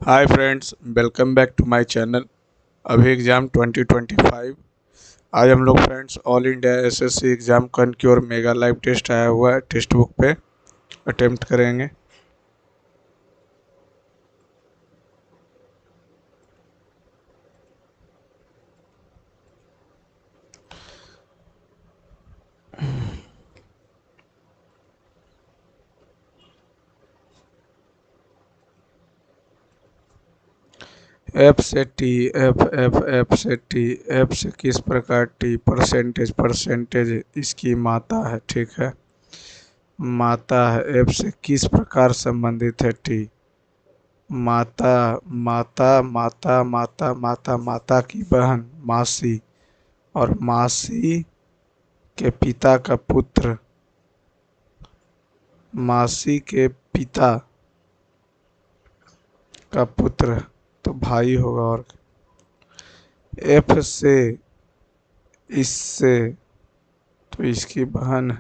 Hi friends, welcome back to my channel. अभी exam 2025। आज हम लोग friends all India SSC exam conquer mega live test आया हुआ है, टेक्स्ट बुक पे अटेम्प्ट करेंगे। एफ से टी, एफ से टी, एफ से किस प्रकार टी, परसेंटेज परसेंटेज इसकी माता है, ठीक है, माता है। एफ से किस प्रकार संबंधित है टी, माता, माता माता माता माता माता की बहन मासी, और मासी के पिता का पुत्र, मासी के पिता का पुत्र तो भाई होगा। और एफ से इससे तो इसकी बहन।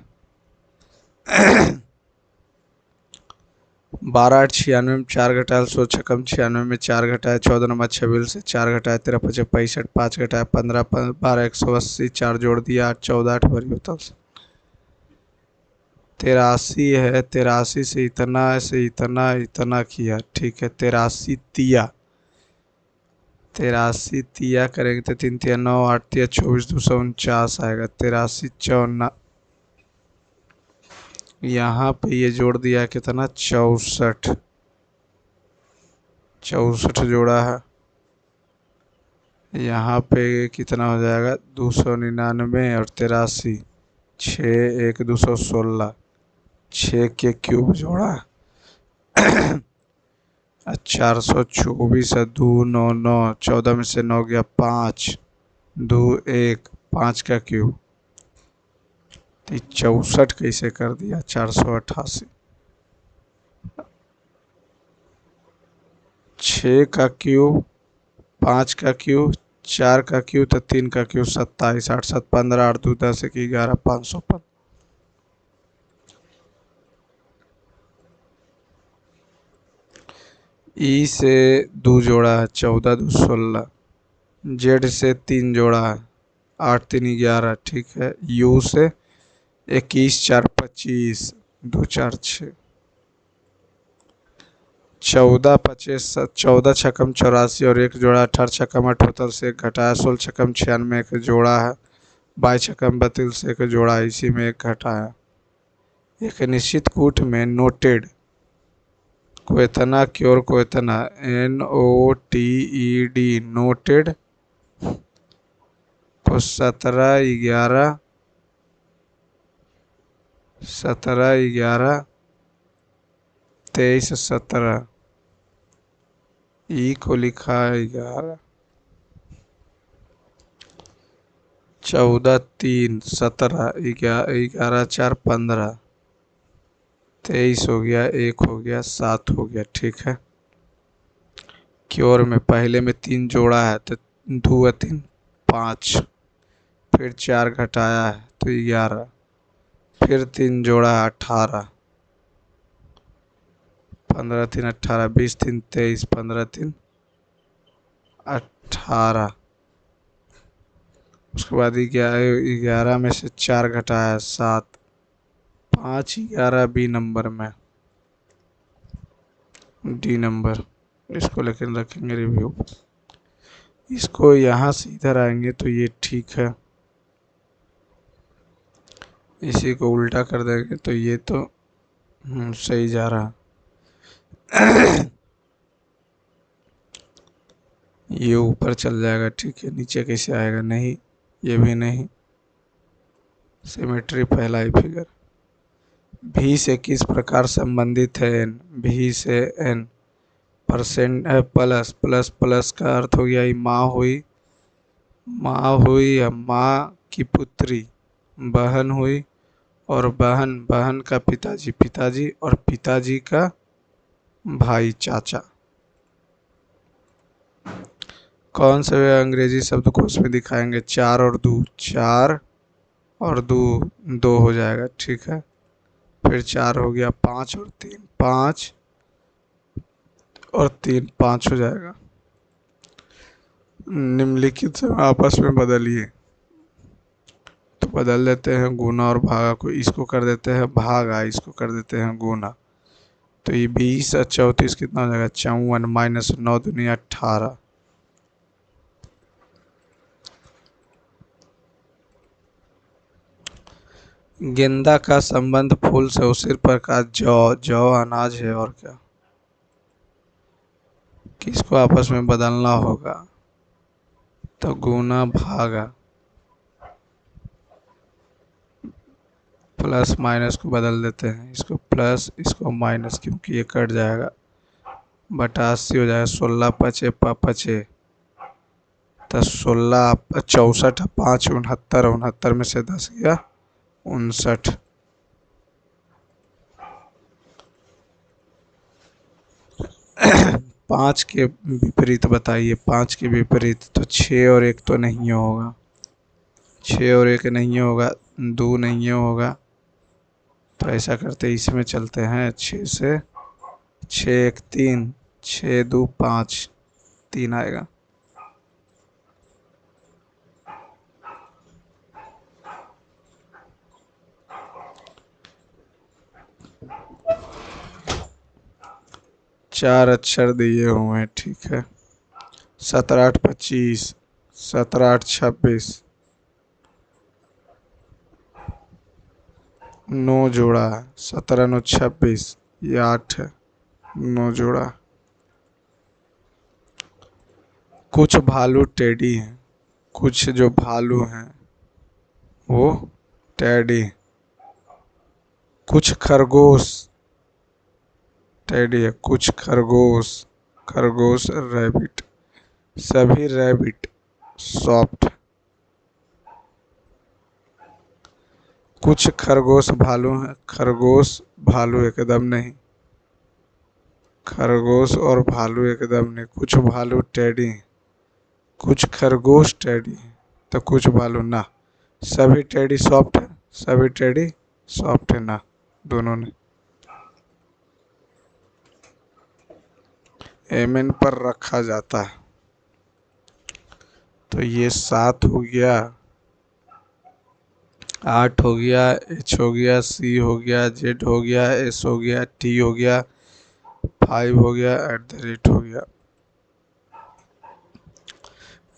12 8 96 में 4 घटाया 16 96 में 4 घटाया 14 26 से 4 घटाया 13 25 65 5 घटाया 15 12 180 4 जोड़ दिया 8 14 8 भरी होता है। 83 है, 83 से इतना इतना किया, ठीक है। 83 तिया, 83 तिया करेंगे तो 3 तिया 9 8 तिया 24 249 आएगा। 83 54, यहाँ पे ये जोड़ दिया कितना 64, 64 जोड़ा है। यहाँ पे कितना हो जाएगा 299 और 83 6 1 216, 6 के क्यूब जोड़ा 424 है। 2 9 9 14 में से 9 गया 5 2 1 5 का क्यूब, तो 64 कैसे कर दिया 488। 6 का क्यूब, 5 का क्यूब, 4 का क्यूब तो 3 का क्यूब 27 8 7 15 8 2 10 1 11 515। ई से 2 जोड़ा है 14 2 16, जेड से 3 जोड़ा है 8 3 11, ठीक है। यू से 21 4 25 2 4 6, 14 25 14 छक्कम 84 और एक जोड़ा 18 छक्कम 78 से एक घटाया 16 छक्कम 96 एक जोड़ा है 22 छक्कम 32 से एक जोड़ा, इसी में एक घटाया। एक निश्चित कूट में नोटेड क्वेतना क्योर क्वेतना NOTED नोटेड को 17 11 23 17, ई को लिखा है 11, 14 3 17 11 4 15, 23 हो गया, 1 हो गया, 7 हो गया, ठीक है। क्योर में पहले में 3 जोड़ा है तो 2 3 5, फिर 4 घटाया है तो 11, फिर 3 जोड़ा है 18, 15 3 18 20 3 23 15 3 18, उसके बाद 11 में से 4 घटाया 7, 5 11 बी नंबर में, डी नंबर, इसको लेकिन रखेंगे रिव्यू। इसको यहाँ से इधर आएंगे तो ये ठीक है, इसी को उल्टा कर देंगे तो ये तो सही जा रहा। ये ऊपर चल जाएगा, ठीक है। नीचे कैसे आएगा, नहीं, ये भी नहीं। सिमेट्री पहला ही फिगर। भी से किस प्रकार संबंधित है एन, भी से n percent plus plus plus का अर्थ हो गया माँ हुई या माँ की पुत्री, बहन हुई, और बहन बहन का पिताजी पिताजी, और पिताजी का भाई चाचा। कौन से अंग्रेजी शब्दकोश में दिखाएंगे 4 और 2, 4 और 2 2 हो जाएगा, ठीक है। फिर 4 हो गया 5 और 3 5, और 3 5 हो जाएगा। निम्नलिखित से आपस में बदलिए। तो बदल देते हैं गुना और भागा को, इसको कर देते हैं भागा, इसको कर देते हैं गुना। तो ये 20 और 34 कितना हो जाएगा, 54 माइनस 9 दूनी 18। गेंदा का संबंध फूल से उसी प्रकार जौ, जौ अनाज है और क्या, किसको आपस में बदलना होगा। तो गुना भागा, प्लस माइनस को बदल देते हैं, इसको प्लस इसको माइनस, क्योंकि ये कट जाएगा, बटा 80 हो जाएगा। 16 पचे पचे, तो 16 64 5 69, 69 में से 10 गया 59। पाँच के विपरीत बताइए, 5 के विपरीत। तो 6 और 1 तो नहीं होगा, 6 और 1 नहीं होगा, 2 नहीं होगा। तो ऐसा करते इसमें चलते हैं, 6 से 6 1 3, 6 2 5, 3 आएगा। चार अक्षर दिए हुए हैं, ठीक है। 17 8 25, 17 8 26, 9 जोड़ा है, 17 9 26, ये 8 है, 9 जोड़ा। कुछ भालू टेढ़ी हैं, कुछ जो भालू हैं वो टेढ़ी, कुछ खरगोश टेढ़ी है, कुछ खरगोश, खरगोश रैबिट, सभी रैबिट सॉफ्ट। कुछ खरगोश भालू हैं, खरगोश भालू एकदम नहीं, खरगोश और भालू एकदम नहीं। कुछ भालू टेढ़ी हैं, कुछ खरगोश टेढ़ी हैं, तो कुछ भालू ना। सभी टेढ़ी सॉफ्ट है, सभी टेढ़ी सॉफ्ट है ना, दोनों ने। एमएन पर रखा जाता है। तो ये 7 हो गया, 8 हो गया, एच हो गया, सी हो गया, जेड हो गया, एस हो गया, टी हो गया, 5 हो गया, @ हो गया।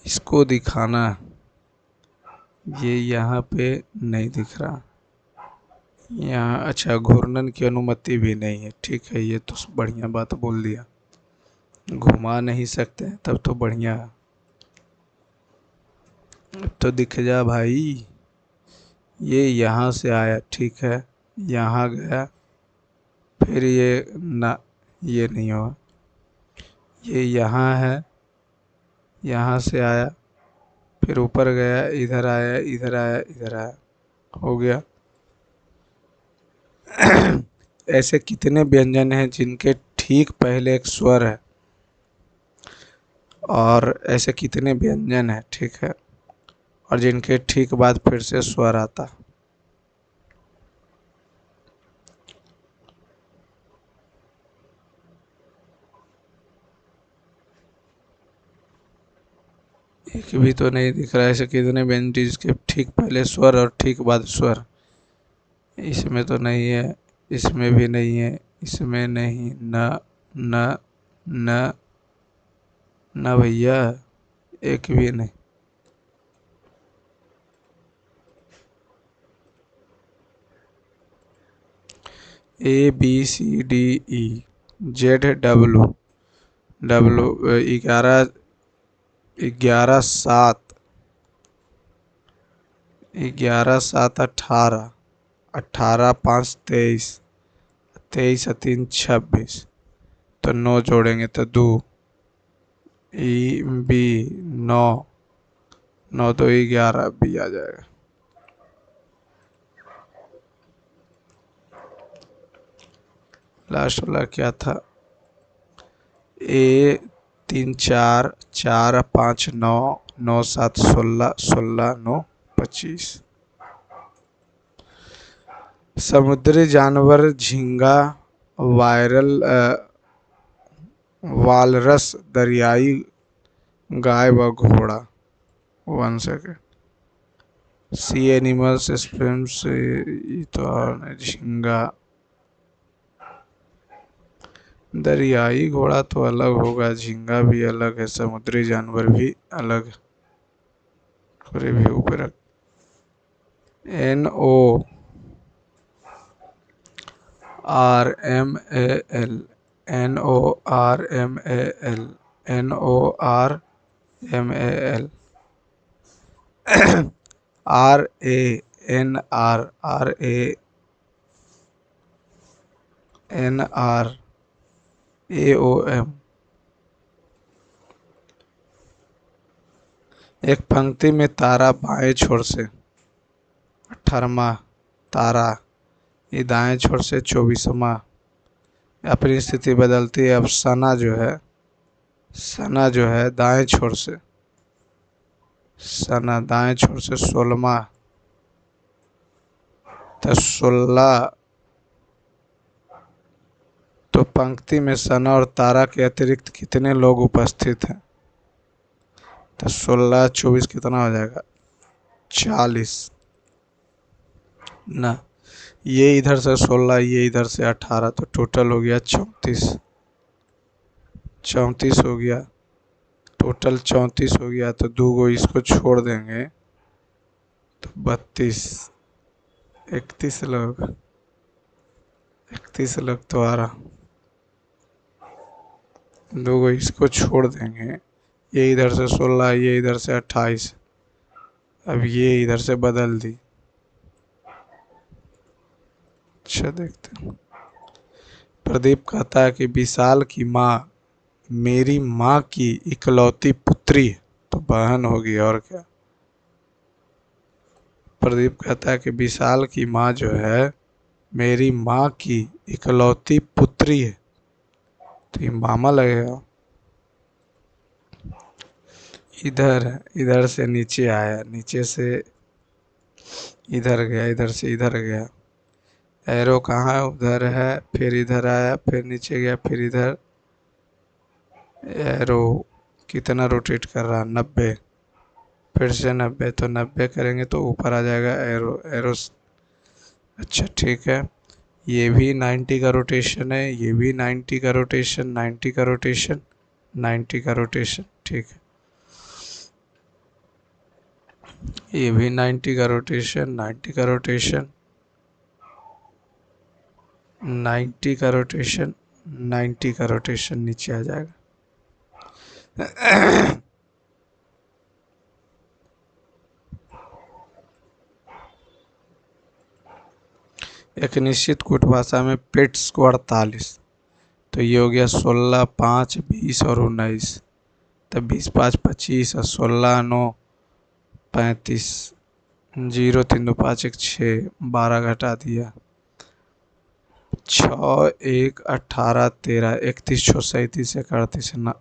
इसको दिखाना, ये यहाँ पे नहीं दिख रहा, यहाँ अच्छा घूर्णन की अनुमति भी नहीं है, ठीक है। ये तो बढ़िया बात बोल दिया, घुमा नहीं सकते तब तो बढ़िया है। तो दिख जा भाई, ये यहाँ से आया, ठीक है, यहाँ गया, फिर ये ना, ये नहीं हुआ, ये यहाँ है, यहाँ से आया, फिर ऊपर गया, इधर आया, इधर आया, इधर आया, हो गया। ऐसे कितने व्यंजन हैं जिनके ठीक पहले एक स्वर है, और ऐसे कितने व्यंजन हैं, ठीक है, और जिनके ठीक बाद फिर से स्वर आता। एक भी तो नहीं दिख रहा है। ऐसे कितने व्यंजन जिसके ठीक पहले स्वर और ठीक बाद स्वर, इसमें तो नहीं है, इसमें भी नहीं है, इसमें नहीं, न न न न भैया, एक भी नहीं। ABCDE, ZW, डब्लू 11 11 7, 11 7 18, 18 5 23, 23 3 26, तो 9 जोड़ेंगे तो 2, B 9, 9 तो 11 B आ जाएगा। लास्ट वाला क्या था, A 3 4, 4 5 9, 9 7 16, 16 9 25। समुद्री जानवर झींगा वायरल वालरस, दरियाई गाय व घोड़ा। 1 सेकेंड। सी एनिमल्स, स्विम्स, ये तो और नहीं, झींगा। दरियाई घोड़ा तो अलग होगा, झींगा भी अलग है, समुद्री जानवर भी अलग है। रिव्यू पे रख। NORMAL, NORMAL, NORMAL, RANRANRAOM। एक पंक्ति में तारा बाएं छोर से 18वां, तारा ये दाएं छोर से 24वां। अपनी स्थिति बदलती है। अब सना जो है दाएं छोर से, सना दाएं छोर से 16वां, तो 16। तो पंक्ति में सना और तारा के अतिरिक्त कितने लोग उपस्थित हैं? तो 16 24 कितना हो जाएगा? 40 ना। ये इधर से 16, ये इधर से 18, तो टोटल हो गया 34। 34 हो गया, टोटल 34 हो गया। तो 2 गो इसको छोड़ देंगे तो 32। 31 लोग, 31 लोग तो आ रहा। 2 गो इसको छोड़ देंगे, ये इधर से 16, ये इधर से 28। अब ये इधर से बदल दी। अच्छा देखते हैं। प्रदीप कहता है कि विशाल की माँ मेरी माँ की इकलौती पुत्री है, तो बहन होगी और क्या। प्रदीप कहता है कि विशाल की माँ जो है मेरी माँ की इकलौती पुत्री है, तो ये मामा लगेगा। इधर से नीचे आया, नीचे से इधर गया, इधर से इधर गया। एरो कहाँ है? उधर है, फिर इधर आया, फिर नीचे गया, फिर इधर। एरो कितना रोटेट कर रहा? 90। फिर से 90, तो 90 करेंगे तो ऊपर आ जाएगा एरो। एरो अच्छा ठीक है। ये भी 90 का रोटेशन है, ये भी 90 का रोटेशन, 90 का रोटेशन, 90 का रोटेशन, ठीक है। ये भी 90 का रोटेशन, 90 का रोटेशन, 90 का रोटेशन, 90 का रोटेशन, नीचे आ जाएगा। एक निश्चित कूट भाषा में पेट्स को 48, तो ये हो गया 16 5 20 और 19। तो 20 5 25 और 16 9 35, 0 3 2 5 1 6, 12 घटा दिया। 6 1 18 13, 31 6 37 1 38 ना,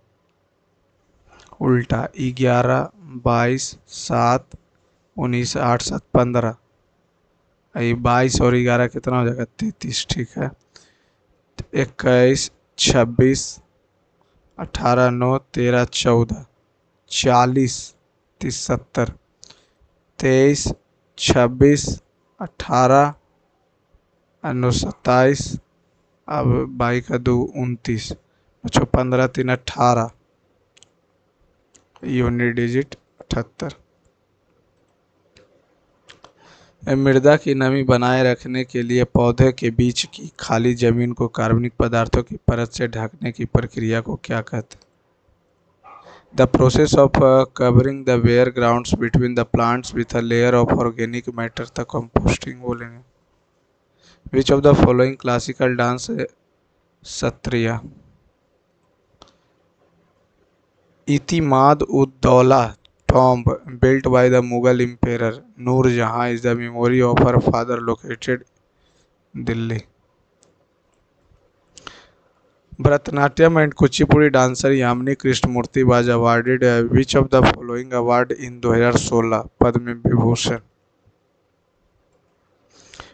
उल्टा 11 22 7 19 8 7 15। ये 22 और 11 कितना हो जाएगा? 33, ठीक है। 21 26 18 9 13 14, 40 30 70, 23 26 18 9 27। अब 22 का 2 29, अच्छा 15 3 18, यूनिट डिजिट 78। मृदा की नमी बनाए रखने के लिए पौधे के बीच की खाली जमीन को कार्बनिक पदार्थों की परत से ढकने की प्रक्रिया को क्या कहते हैं? The process of covering the bare grounds between the plants with a layer of organic matter, the composting बोलेंगे। Which of the following classical dance Sattriya? Itimad ud Daula tomb built by the Mughal emperor Noor Jahan is the memory of her father located Delhi. Bharatanatyam and Kuchipudi dancer Yamini Krishnamurthy was awarded which of the following award in 2016 Padma Vibhushan?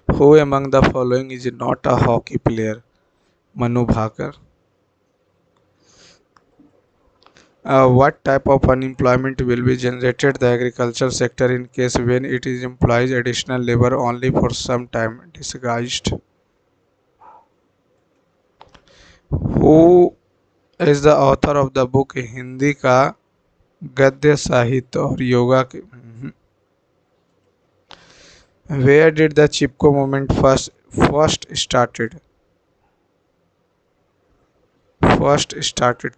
Who among the following is not a hockey player? Manu Bhakar. What type of unemployment will be generated the agriculture sector in case when it is employs additional labor only for some time disguised? Who is the author of the book Hindi का गद्य साहित्य और योगा के Where did the Chipko movement first started?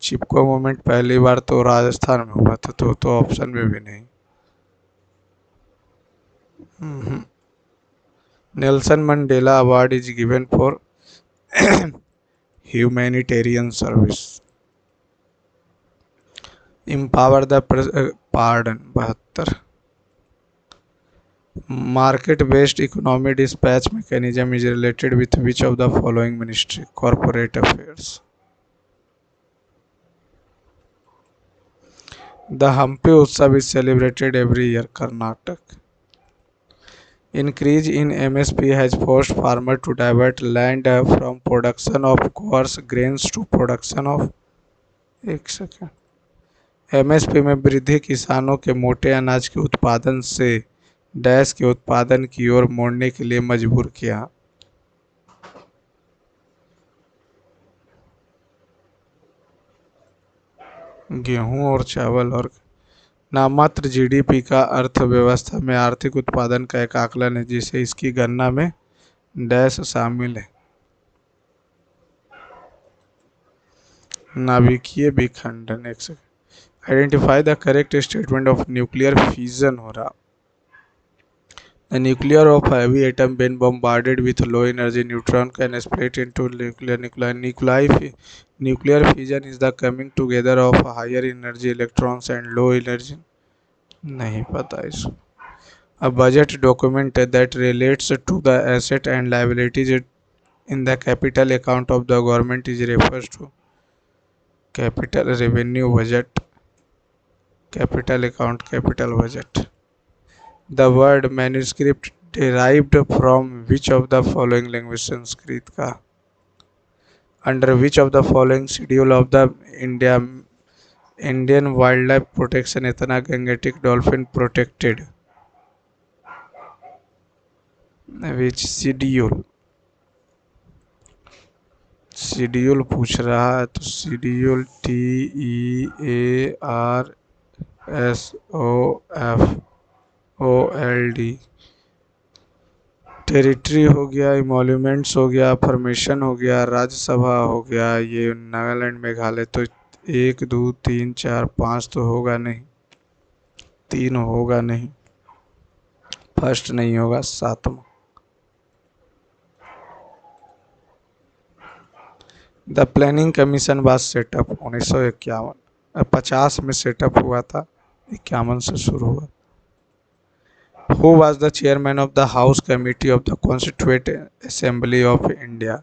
Chipko movement पहली बार तो राजस्थान में हुआ था, तो ऑप्शन में भी नहीं। Nelson Mandela award is given for humanitarian service. empower the pardon 72। market based economy dispatch mechanism is related with which of the following ministry? corporate affairs। the Hampi Utsav is celebrated every year, Karnataka। increase in MSP has forced farmer to divert land from production of coarse grains to production of एक second MSP में वृद्धि किसानों के मोटे अनाज के उत्पादन से डैश के उत्पादन की ओर मोड़ने के लिए मजबूर किया। गेहूं और चावल। और नाममात्र जीडीपी का अर्थव्यवस्था में आर्थिक उत्पादन का एक आकलन है जिसे इसकी गणना में डैश शामिल है। नाभिकीय विखंडन। एक second identify the correct statement of nuclear fusion हो रहा। The nucleus of heavy atom when bombarded with low energy neutron can split into nuclei. Nuclear fission is the coming together of higher energy electrons and low energy। नहीं पता इसको। A budget document that relates to the asset and liabilities in the capital account of the government is refers to capital revenue budget, capital account, capital budget। The word manuscript derived from which of the following language? Sanskrit का। Under which of the following schedule of the Indian Wildlife Protection इतना Gangetic dolphin protected? Which schedule? Schedule पूछ रहा है तो schedule TEARSOFOLD। Territory हो गया, emoluments हो गया, फॉर्मेशन हो गया, राज्यसभा हो गया, ये नागालैंड मेघालय। तो 1 2 3 4 5 तो होगा नहीं, 3 होगा नहीं, फर्स्ट नहीं होगा, 7वां। The planning commission was set up 1951 में सेटअप हुआ था, 51 से शुरू हुआ। Who was the chairman of the house committee of the constituent assembly of India?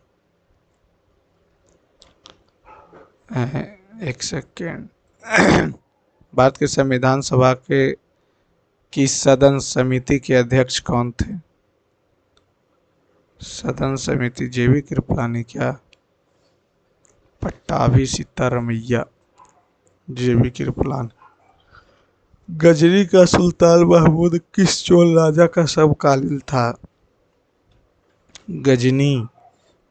एक सेकेंड भारत के संविधान सभा की सदन समिति के अध्यक्ष कौन थे? सदन समिति जेबी कृपलानी। क्या? पट्टाभी सीतारमैया, जेबी कृपलानी। गजनी का सुल्तान महमूद किस चोल राजा का समकालीन था? गजनी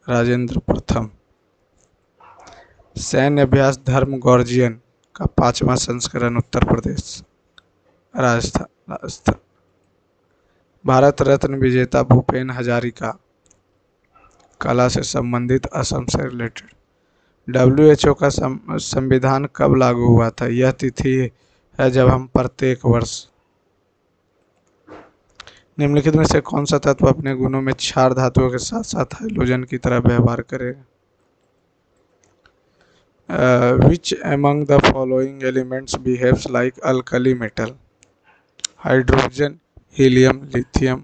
राजेंद्र प्रथम। सैन्य अभ्यास धर्म गॉर्जियन का 5वां संस्करण उत्तर प्रदेश, राजस्थान। भारत रत्न विजेता भूपेन हजारिका कला से संबंधित, असम से रिलेटेड। WHO का संविधान कब लागू हुआ था? यह तिथि है जब हम प्रत्येक वर्ष निम्नलिखित में से कौन सा तत्व अपने गुणों में क्षार धातुओं के साथ साथ हाइड्रोजन की तरह व्यवहार करेगा? Which among the following elements behaves like alkali metal? Hydrogen, helium, lithium.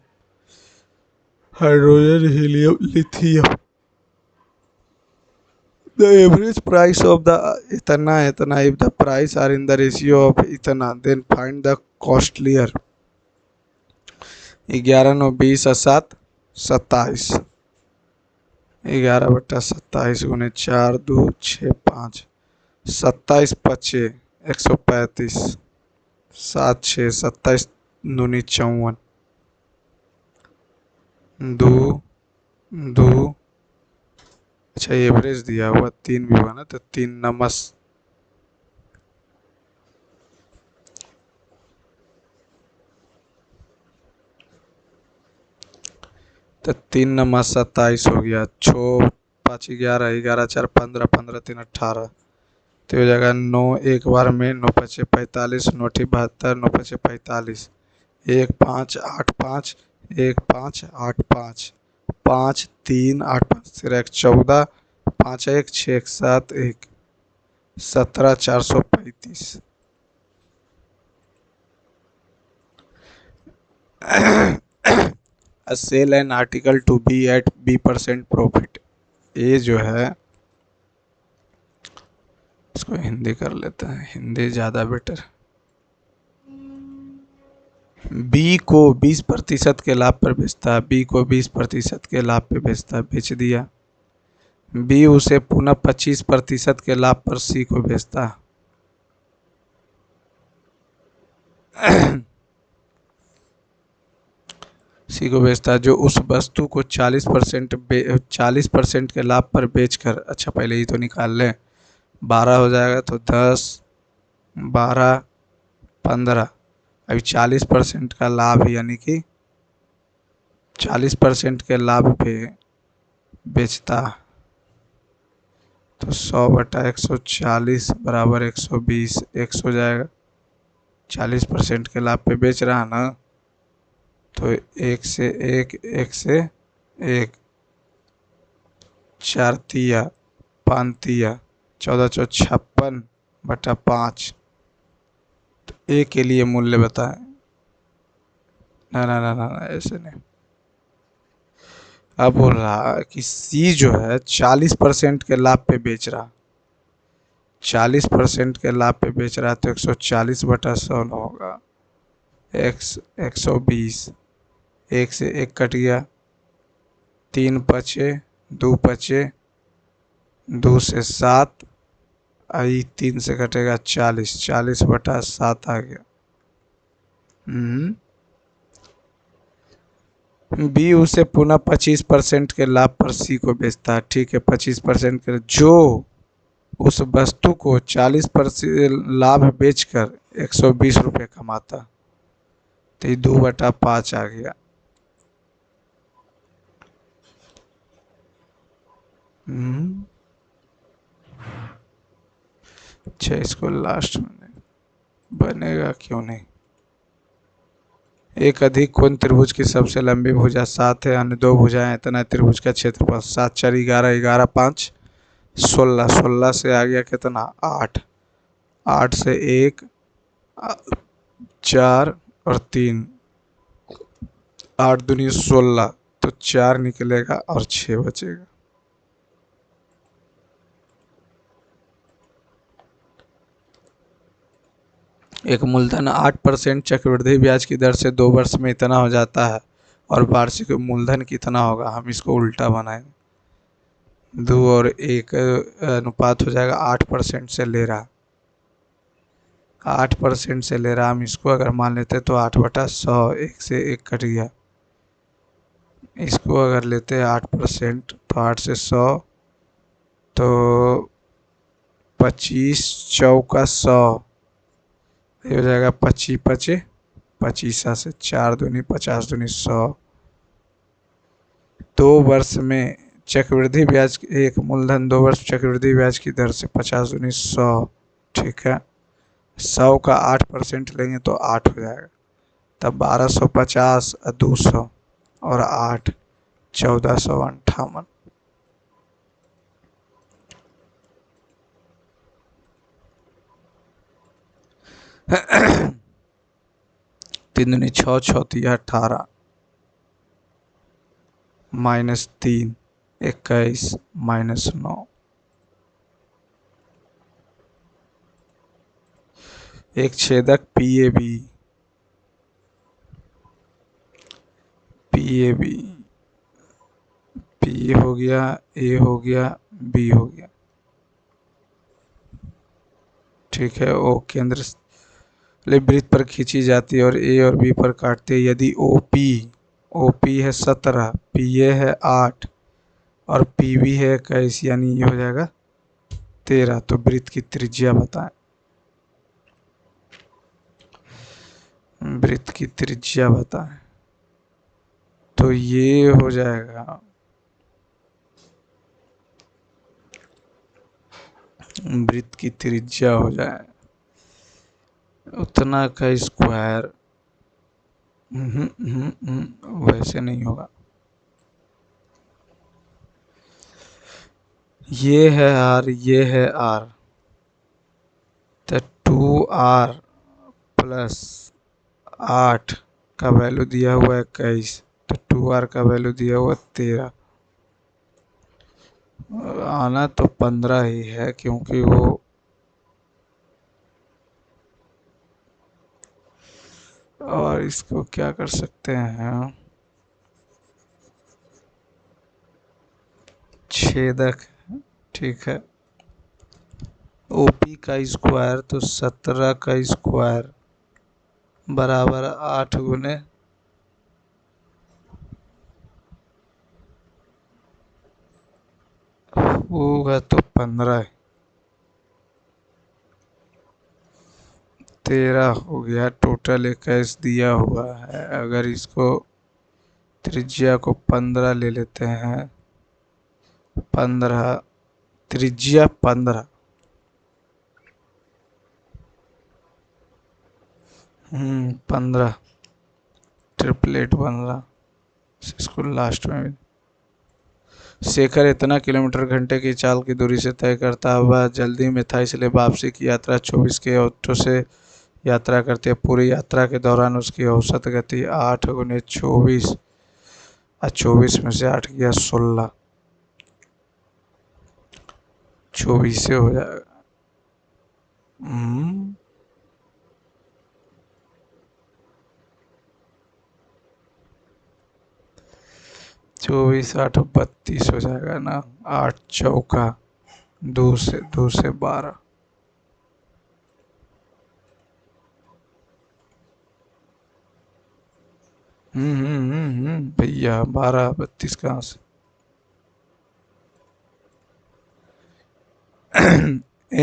Hydrogen, helium, lithium. The average price of the ethana if the price are in the ratio of ethana then find the costlier। 11 9 20 7 27। 11/27 × 4 2 6 5 27 5 135, 7 6 27 दूनी 54, दो दो, अच्छा average दिया हुआ 3 भी हुआ ना, तो 3 नमस, तो 3 9 27 हो गया, 6 5 11, 11 4 15, 15 3 18, तो हो जाएगा 9 एक बार में, 9 5 45, 9 8 72, 9 5 45, 1 5 8 5, 1 5 8 5, 5 3 8 5 तेरह 14, 5 1 6 1 7 1, 17 435। Sell an article to B at B% profit, ये जो है इसको हिंदी कर लेते हैं, हिंदी ज़्यादा बेटर। बी को 20% के लाभ पर बेचता है, बी को 20% के लाभ पे बेचता है, बेच दिया। बी उसे पुनः 25% के लाभ पर सी को बेचता है। सी को बेचता है, जो उस वस्तु को 40% के लाभ पर बेचकर, अच्छा पहले ही तो निकाल लें, 12 हो जाएगा तो 10 12 15, अभी 40% का लाभ यानी कि 40% के लाभ पे बेचता, तो 100/140 बराबर 120, 100 हो जाएगा। 40% के लाभ पे बेच रहा है ना, तो 1 से 1, 4 तिया 5 तिया 14 56/5, तो ए के लिए मूल्य बताएं। ना ना ना ना ना, ऐसे नहीं। अब बोल रहा कि सी जो है 40% के लाभ पे बेच रहा, 40% के लाभ पे बेच रहा है, तो 140/100 होगा, एक्स 120, 1 से 1 कट गया, 3 5 2 5, 2 से 7, आई 3 से कटेगा 40, 40/7 आ गया। बी उसे पुनः 25% के लाभ पर सी को बेचता है, ठीक है, 25% के, जो उस वस्तु को 40% लाभ बेचकर 120 रुपये कमाता, तो ये 2/5 आ गया। अच्छा इसको लास्ट में बनेगा क्यों नहीं। एक अधिक कोण त्रिभुज की सबसे लंबी भुजा 7 है, अन्य 2 भुजाएं, इतना त्रिभुज का क्षेत्रफल 7 4 11, 11 5 16, 16 से आ गया कितना 8, 8 से 1 4 और 3, 8 दूनी 16, तो 4 निकलेगा और 6 बचेगा। एक मूलधन 8% चक्रवृद्धि ब्याज की दर से 2 वर्ष में इतना हो जाता है, और वार्षिक मूलधन कितना होगा, हम इसको उल्टा बनाएंगे। 2 और 1 अनुपात हो जाएगा 8% से ले रहा, 8% से ले रहा, हम इसको अगर मान लेते तो 8/100, 1 से 1 कट गया, इसको अगर लेते हैं 8%, तो 8 से 100, तो 25 चौका 100, ये हो जाएगा 25 25, 25 से 4 दूनी 50 दूनी 100। 2 वर्ष में चक्रवृद्धि ब्याज, एक मूलधन 2 वर्ष चक्रवृद्धि ब्याज की दर से 50 दूनी 100, ठीक है, 100 का 8% लेंगे तो 8 हो जाएगा, तब 1250 200 और 8 1458। 3 दूनी 6, 6 तिया 18, -3 21 -9, एक छेदक पी ए बी, पी हो गया, ए हो गया, बी हो गया, ठीक है। ओ केंद्र वृत्त पर खींची जाती है और ए और बी पर काटती है। यदि ओ पी है 17, पी ए है 8 और पी बी है 21, यानी ये हो जाएगा 13। तो वृत्त की त्रिज्या बताएं। वृत्त की त्रिज्या बताएं। तो ये हो जाएगा वृत्त की त्रिज्या हो जाए उतना का स्क्वायर। वैसे नहीं होगा। ये है आर, ये है आर, तो 2r प्लस 8 का वैल्यू दिया हुआ है 21, तो 2r का वैल्यू दिया हुआ 13। आना तो 15 ही है, क्योंकि वो और इसको क्या कर सकते हैं, छेदक। ठीक है। ओपी का स्क्वायर तो 17 का स्क्वायर बराबर 8 गुने होगा तो 15, 13 हो गया। टोटल 21 दिया हुआ है। अगर इसको त्रिज्या को 15 ले लेते हैं, 15, त्रिज्या 15, पंद्रह, ट्रिपलेट बन रहा इसको लास्ट में भी। शेखर इतना किलोमीटर घंटे की चाल की दूरी से तय करता हुआ जल्दी में था, इसलिए वापसी की यात्रा 24 के ऑटो से यात्रा करती है। पूरी यात्रा के दौरान उसकी औसत गति 8 गुने 24 और 24 में से 8 गया 16, 24 से हो जाएगा। 24 8 32 हो जाएगा ना। 8 चौका 2 से 12। भैया 12 32 कहाँ से।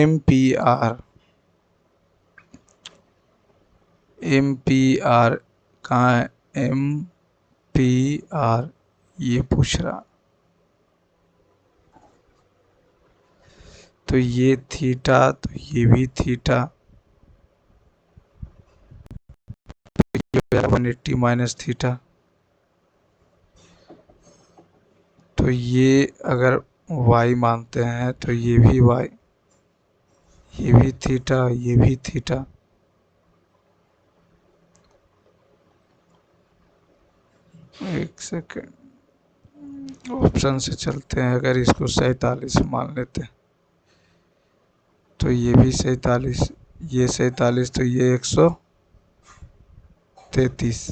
एम पी आर कहाँ है। एम पी आर ये पूछ रहा। तो ये थीटा, तो ये भी थीटा, 180 माइनस थीटा। तो ये अगर y मानते हैं तो ये भी y, ये भी थीटा, ये भी थीटा। एक सेकेंड, ऑप्शन से चलते हैं। अगर इसको 47 मान लेते हैं तो ये भी 47, ये 47, तो ये 133,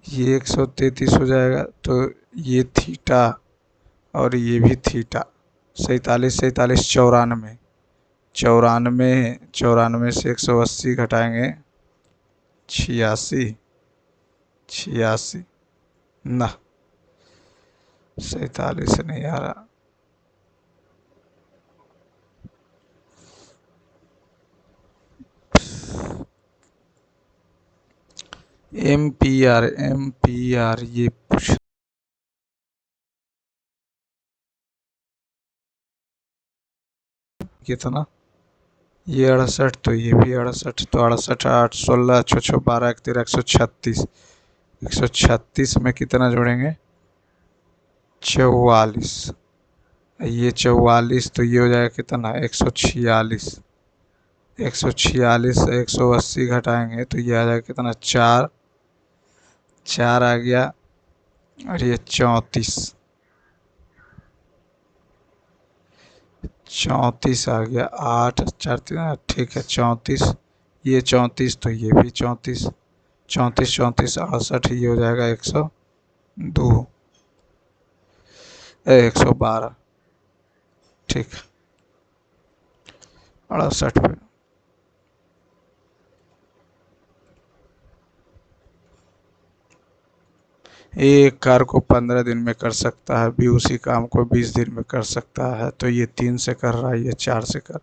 ये 133 हो जाएगा। तो ये थीटा और ये भी थीटा। 47 47 94, 94, 94 से 180 घटाएंगे 86, 86 ना, 47 नहीं आ रहा। एम पी आर ये पूछ कितना, ये 68, तो ये भी 68, तो 68 8 16 छः छः 12 1 13 136, 136 में कितना जोड़ेंगे 44, ये 44, तो ये हो जाएगा कितना 146, 146 से 180 घटाएंगे तो ये आ जाएगा कितना 4, 4 आ गया। और ये 34, 34 आ गया। 8 4 3, ठीक है 34, ये 34, तो ये भी 34, 34 34 68, ये हो जाएगा 102, 112। ठीक। 68 पे। एक कार को 15 दिन में कर सकता है, बी उसी काम को 20 दिन में कर सकता है, तो ये 3 से कर रहा है, ये 4 से कर।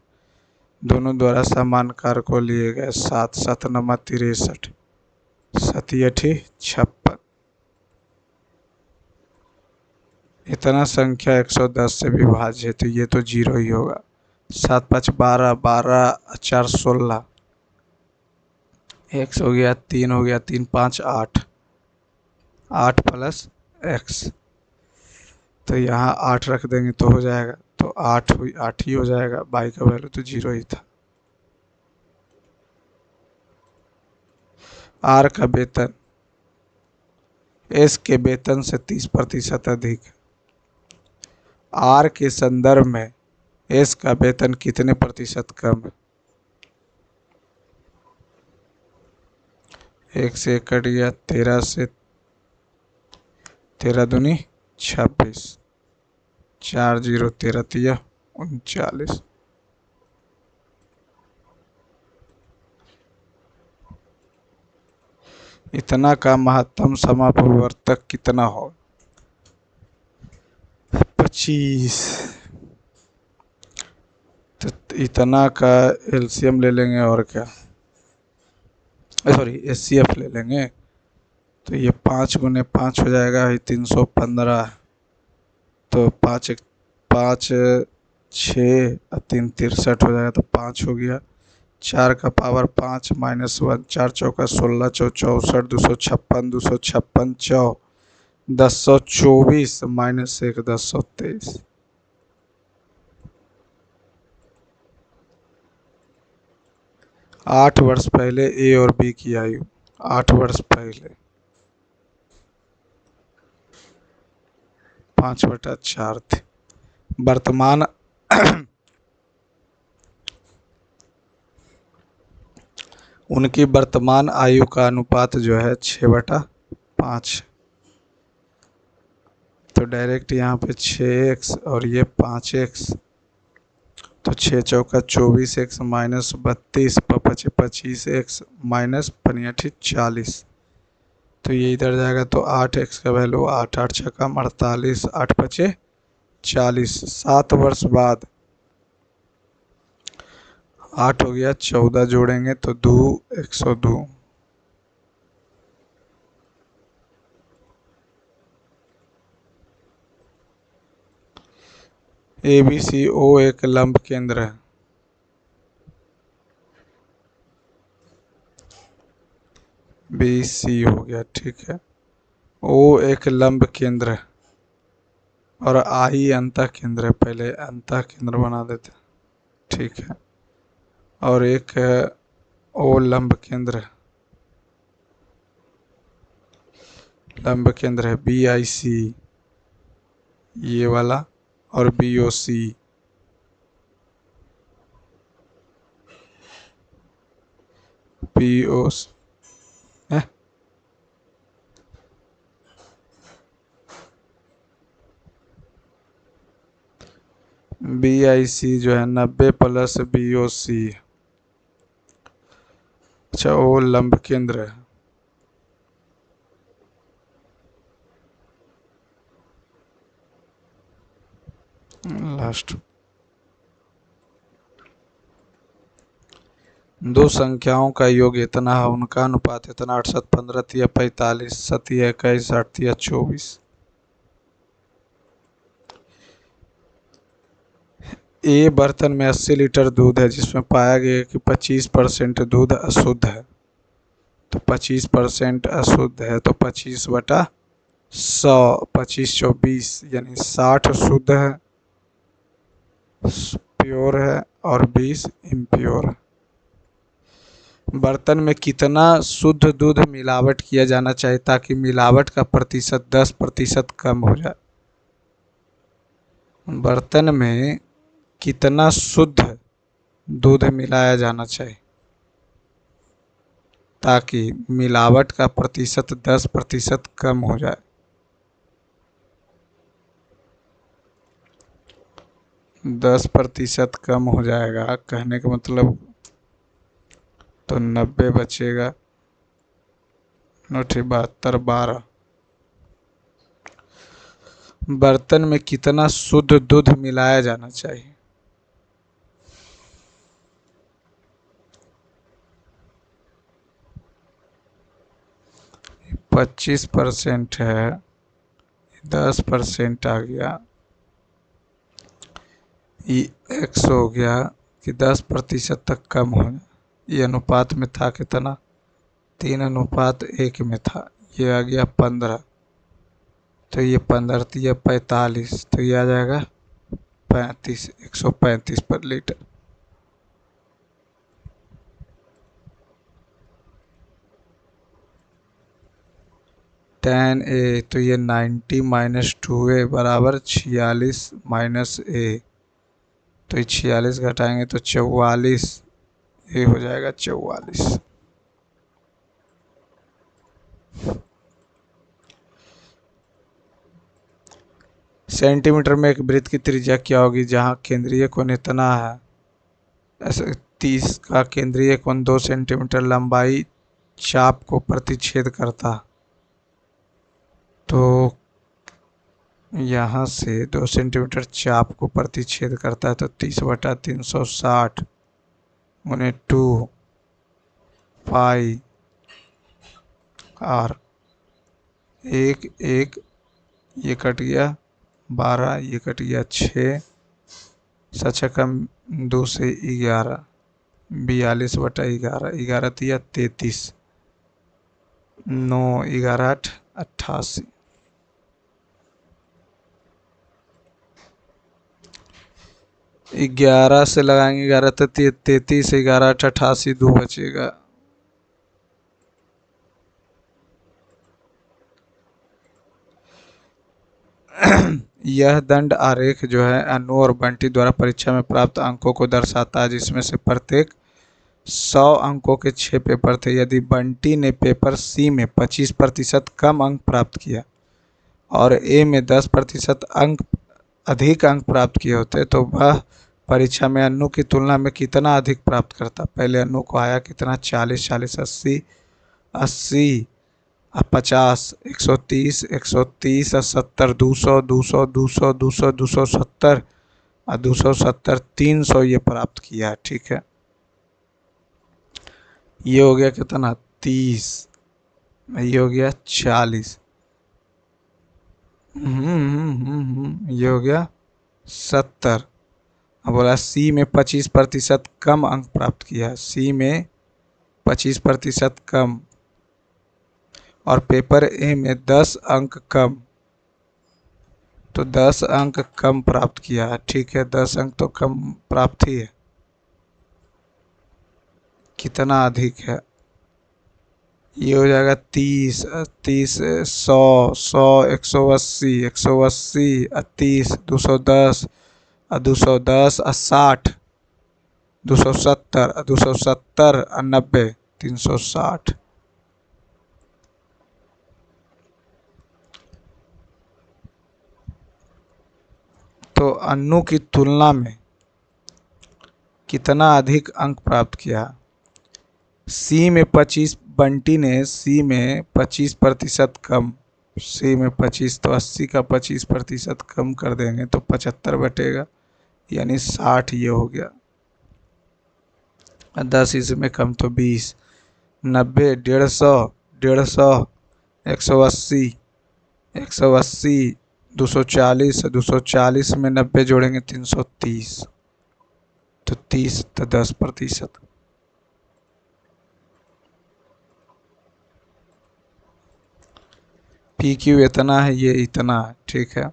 दोनों द्वारा समान कार को लिए गए 7 7 नमा 63 सती 56। इतना संख्या 110 से विभाज्य है, तो ये तो जीरो ही होगा। 7 5 12, 12 4 16, एक्स हो गया, 3 हो गया, 3 5 8, 8 प्लस एक्स, तो यहाँ 8 रख देंगे तो हो जाएगा, तो 8 हुई, 8 ही हो जाएगा। बाई का वैल्यू तो जीरो ही था। आर का वेतन एस के वेतन से 30% अधिक। आर के संदर्भ में एस का वेतन कितने प्रतिशत कम है? 1 से 1 कट गया, 13 से 13 दूनी 26, 4 0 13 तिया 39। इतना का महत्तम समापवर्तक कितना हो? 25। तो इतना का एलसीएम ले लेंगे और क्या, सॉरी एचसीएफ ले लेंगे, तो ये 5 गुने 5 हो जाएगा, ये 315, तो 5 5 6 और 3 63 हो जाएगा, तो 5 हो गया। 4 का पावर 5 -1, 4 चौका 16 चौ 64, 256 256 चौ 1024 -1 1023। 8 वर्ष पहले ए और बी की आयु, 8 वर्ष पहले 5/4 थी। वर्तमान उनकी वर्तमान आयु का अनुपात जो है 6/5, तो डायरेक्ट यहाँ पे 6x और ये 5x, तो 6 चौका 24x -32 पचे 25x -5 40, तो ये इधर जाएगा, तो 8x का वैल्यू 8 8 छक्का 48, 8 पचे 40। 7 वर्ष बाद 8 हो गया, 14 जोड़ेंगे तो 2 102। ABCO एक लंब केंद्र है। BC हो गया, ठीक है। O एक लंब केंद्र है और I अंतः केंद्र है, पहले अंतः केंद्र बना देते, ठीक है। और एक O लंब केंद्र है, लंब केंद्र है BIC ये वाला, और BOC POC BIC जो है 90 प्लस BOC, अच्छा O लंब केंद्र है। लास्ट दो संख्याओं का योग इतना है, उनका अनुपात इतना, 68 15 तिया 45 सतिया 21 8 तिया 24। ए बर्तन में 80 लीटर दूध है, जिसमें पाया गया कि 25% दूध अशुद्ध है, तो 25% अशुद्ध है, तो 25/100, 25 24 यानी 60 शुद्ध है, प्योर है, और 20 इम्प्योर है। बर्तन में कितना शुद्ध दूध मिलावट किया जाना चाहिए ताकि मिलावट का प्रतिशत 10% कम हो जाए? बर्तन में कितना शुद्ध दूध मिलाया जाना चाहिए ताकि मिलावट का प्रतिशत 10% कम हो जाए? 10% कम हो जाएगा, कहने का मतलब तो 90 बचेगा। नोटे 72 12। बर्तन में कितना शुद्ध दूध मिलाया जाना चाहिए? 25% है, 10% आ गया, ये 100 हो गया कि 10% तक कम हो। ये अनुपात में था कितना? 3:1 में था। ये आ गया 15, तो ये 15 तो ये 45, तो ये आ जाएगा 35, 135 पर लीटर। tan A, तो ये 90 माइनस 2A बराबर 46 माइनस A, तो ये 46 घटाएंगे तो 44, ये हो जाएगा 44। सेंटीमीटर में एक वृत्त की त्रिज्या क्या होगी जहाँ केंद्रीय कोण इतना है? ऐसे 30 का केंद्रीय कोण 2 सेंटीमीटर लंबाई चाप को प्रतिच्छेद करता, तो यहाँ से 2 सेंटीमीटर चाप को प्रतिच्छेद करता है, तो 30/360 गुने 2 पाई आर। एक एक ये कट गया 12, ये कट गया 6, 7 कम 2 से 11, 42/11, 11 तिया 33, 9 11 8 88। 11 से लगाएंगे, 11 तो 33, 11 8 88, 2 बचेगा। यह दंड आरेख जो है अनु और बंटी द्वारा परीक्षा में प्राप्त अंकों को दर्शाता है, जिसमें से प्रत्येक 100 अंकों के 6 पेपर थे। यदि बंटी ने पेपर सी में 25% कम अंक प्राप्त किया और ए में 10% अंक अधिक अंक प्राप्त किए होते, तो वह परीक्षा में अनु की तुलना में कितना अधिक प्राप्त करता? पहले अनु को आया कितना? 40, 40 80, 80 50, 130, 130 70, 200, 200, 200, 200, 270 और 270, 300 ये प्राप्त किया है। ठीक है, ये हो गया कितना? 30, ये हो गया 40, ये हो गया 70। अब बोला सी में 25% कम अंक प्राप्त किया, सी में 25% कम, और पेपर ए में 10 अंक कम, तो 10 अंक कम प्राप्त किया है। ठीक है, 10 अंक तो कम प्राप्त ही है, कितना अधिक है? ये हो जाएगा 30, 30 100, 100 180, 180 30, 210 और 210 और 60, 270 और 270 और 90, 360। तो अन्नू की तुलना में कितना अधिक अंक प्राप्त किया? सी में 25, बंटी ने सी में 25% कम, सी में 25, तो 80 का 25% कम कर देंगे तो 75 बटेगा, यानी 60 ये हो गया। 10 इसमें कम तो 20, 90, 150, 150, 180, 180, 240, 240 में 90 जोड़ेंगे 330, तो 30 तो 10%। पी क्यू इतना है, ये इतना है। ठीक है,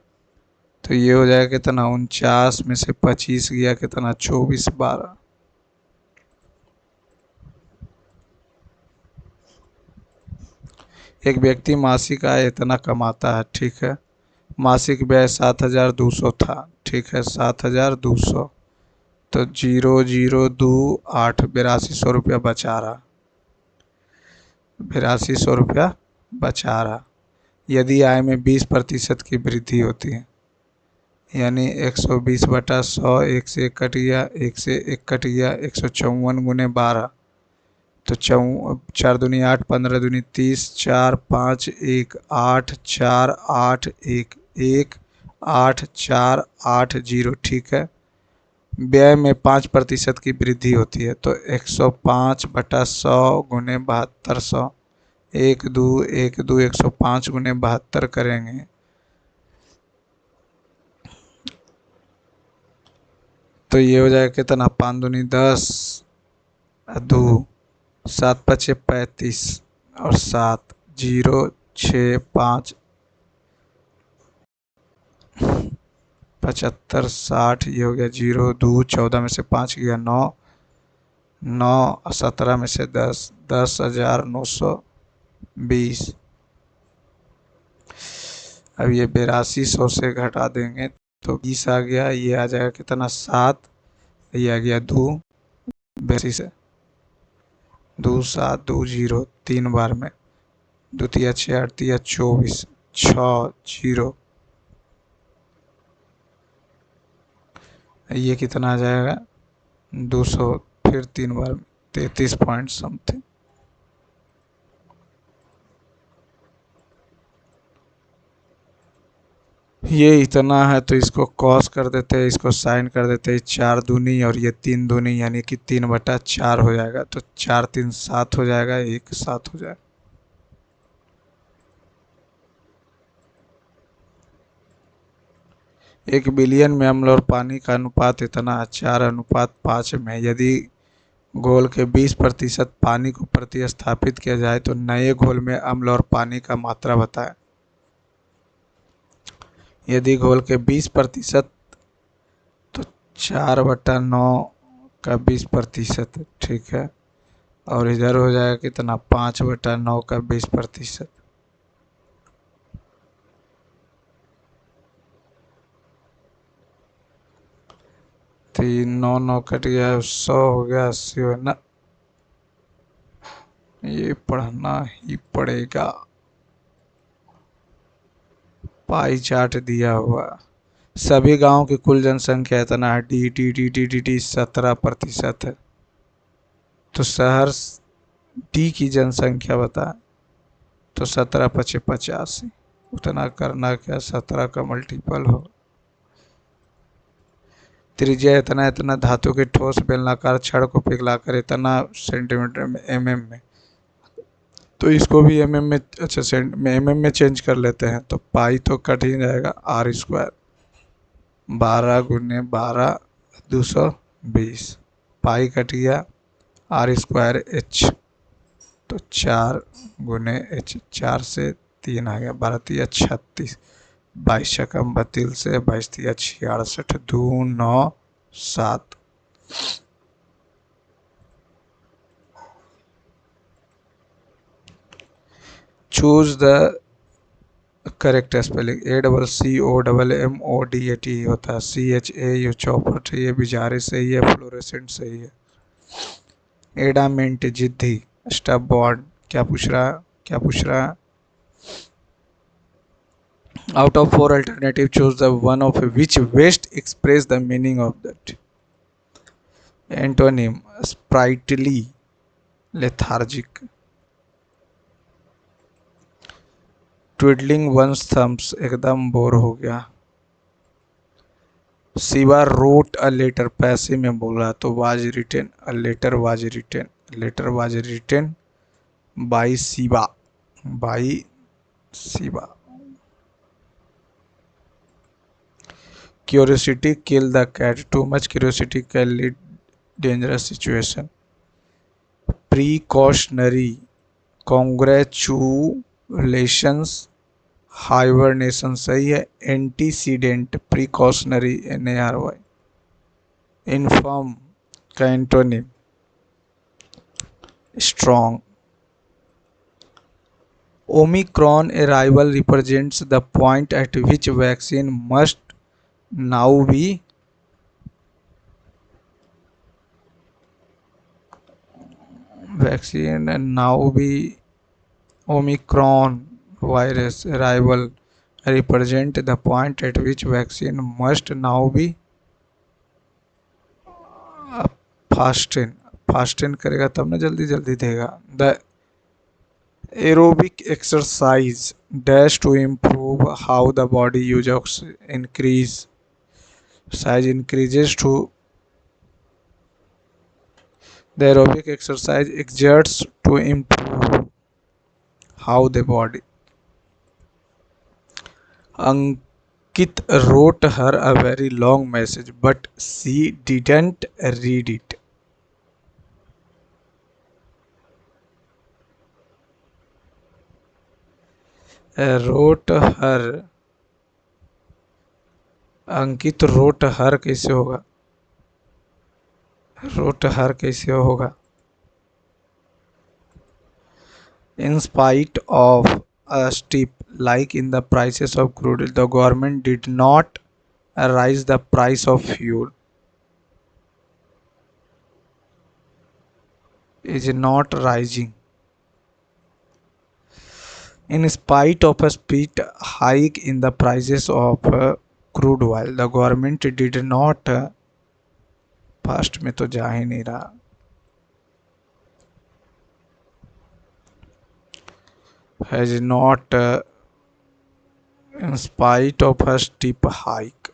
तो ये हो जाएगा कितना? 49 में से 25 गया कितना? 24 12। एक व्यक्ति मासिक आय इतना कमाता है। ठीक है, मासिक व्यय 7200 था। ठीक है, 7200, तो 002 8, 8200 रुपया बचा रहा, 8200 रुपया बचा रहा। यदि आय में 20% की वृद्धि होती है, यानी 120/100, एक से एक कट गया, एक से एक कट गया, 154 × 12, तो चार दूनी 8, 15 दूनी 30, 4 5 1 8 4 8 1 1 8 4 8 0, ठीक है। व्यय में 5% की वृद्धि होती है, तो 105/100 × 7200, 105 × 72 तो ये हो जाएगा कितना, 5 दूनी 10, 2 7 5 35 और 7 0 6 5 75 60, ये हो गया 0 2 14 में से 5 गया 9, 9 17 में से 10, 10,920। अब ये 8200 से घटा देंगे तो 20 आ गया, ये आ जाएगा कितना 7, ये आ गया 2, 82 से 2 7 2 0, 3 बार में, 2 तिया 6 8 तिया 24, 6 0, ये कितना आ जाएगा 200, फिर 3 बार में 33 पॉइंट समथिंग। ये इतना है तो इसको कॉस कर देते हैं, इसको साइन कर देते हैं, 4 दूनी और ये 3 दूनी, यानी कि 3/4 हो जाएगा, तो 4 3 7 हो जाएगा, 1 7 हो जाएगा। एक बिलियन में अम्ल और पानी का अनुपात इतना है 4:5 में। यदि घोल के 20% पानी को प्रतिस्थापित किया जाए तो नए घोल में अम्ल और पानी का मात्रा बताएं। यदि घोल के 20%, तो 4/9 का 20%, ठीक है, और इधर हो जाएगा कितना 5/9 का 20%। तो 9 9 कट गया, 100 हो गया, 80 हो ना, ये पढ़ना ही पड़ेगा। पाई चार्ट दिया हुआ, सभी गांवों की कुल जनसंख्या इतना है, D D D D D D 17% है, तो शहर डी की जनसंख्या बता, तो 17 5 85, उतना करना क्या, 17 का मल्टीपल हो। त्रिज्या इतना इतना धातु के ठोस बेलनाकार छड़ को पिघलाकर इतना सेंटीमीटर में mm में, तो इसको भी mm में, अच्छा सेंट में mm में चेंज कर लेते हैं, तो पाई तो कट ही जाएगा, r², 12 × 12 220, पाई कट गया, r² h, तो 4 × h, 4 से 3 आ गया, 12 तिया 36, 22 छक्कम 32 से 22 तिया 66, 2 9 7। Choose the correct spelling, ACCOMMODAT होता है, CHAU चौपट, ये बिजारे सही है, फ्लोरेसेंट सही है। एडामेंट जिद्दी, स्टब बॉन्ड, क्या पूछ रहा है, क्या पूछ रहा है, out of 4 alternative choose the one of which best express the meaning of that. Antonym, sprightly, lethargic, twiddling one's thumbs, एकदम बोर हो गया। शिवा wrote a letter, पैसे में बोला, तो was written, a letter was written, letter was written by Shiva, by Shiva. Curiosity kill the cat, too much curiosity can lead dangerous situation। Precautionary, congratulations, hibernation सही है। Antecedent, precautionary, NARY। Inform का antonym, strong. Omicron arrival represents the point at which vaccine must now be, vaccine now be, Omicron virus arrival represent the point at which vaccine must now be fasten fasten करेगा तब ना जल्दी जल्दी देगा. The aerobic exercise dash to improve how the body uses increase size increases to the aerobic exercise exerts to improve how the body. Ankit wrote her a very long message but she didn't read it. wrote her Ankit wrote her कैसे होगा? wrote her कैसे होगा? In spite of a steep like in the prices of crude, the government did not raise the price of fuel. Is not rising. In spite of a steep hike in the prices of crude oil, the government did not past में तो जा ही नहीं रहा. Has not in spite of a steep hike.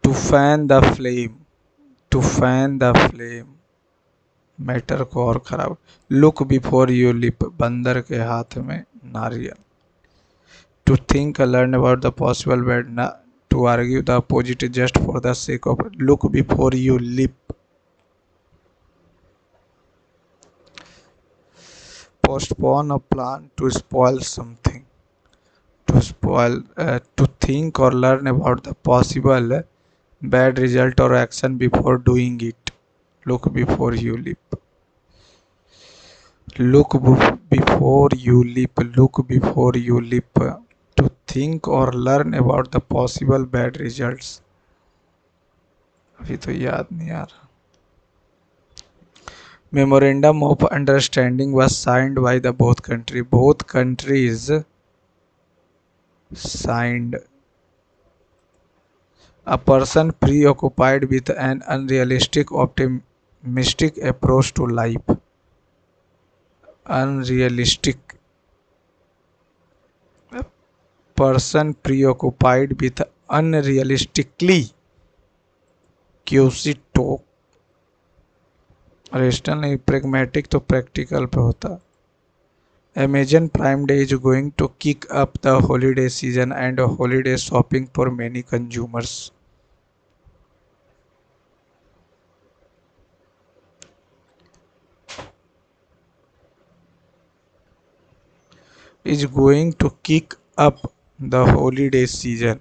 To fan the flame. To fan the flame. Matter को और खराब. Look before you leap. बंदर के हाथ में नारियल. To think learn about the possible bad. ना to argue the opposite just for the sake of. Look before you leap. postpone a plan to spoil something. To spoil to think or learn about the possible bad result or action before doing it. Look before you leap. Before you leap. Look before you leap. To think or learn about the possible bad results. अभी तो याद नहीं आ रहा. Memorandum of understanding was signed by the both countries. Both countries signed. A person preoccupied with an unrealistic optimistic approach to life. Unrealistic. A person preoccupied with unrealistically QC talk. Rational नहीं, pragmatic तो practical पे होता. Amazon Prime Day is going to kick up the holiday season and holiday shopping for many consumers. Is going to kick up the holiday season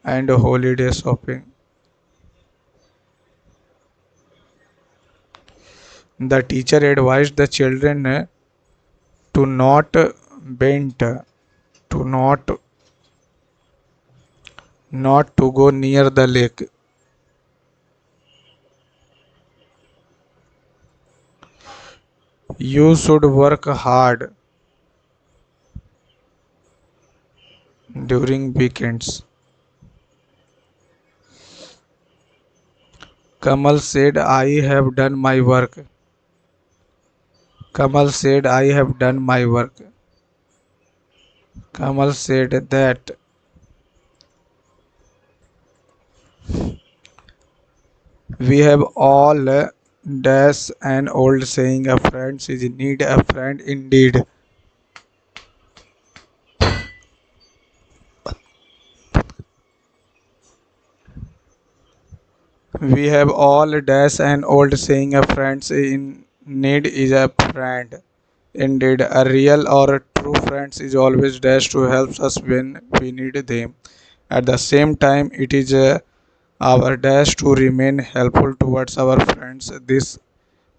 and holiday shopping. The teacher advised the children to not bend, to not to go near the lake. You should work hard during weekends. Kamal said, I have done my work. Kamal said, I have done my work. Kamal said that we have all dash an old saying, a friend is in need, a friend indeed. We have all dash an old saying, a friend in need is a friend indeed. A real or a true friend is always dash to help us when we need them. At the same time, it is our dash to remain helpful towards our friends. This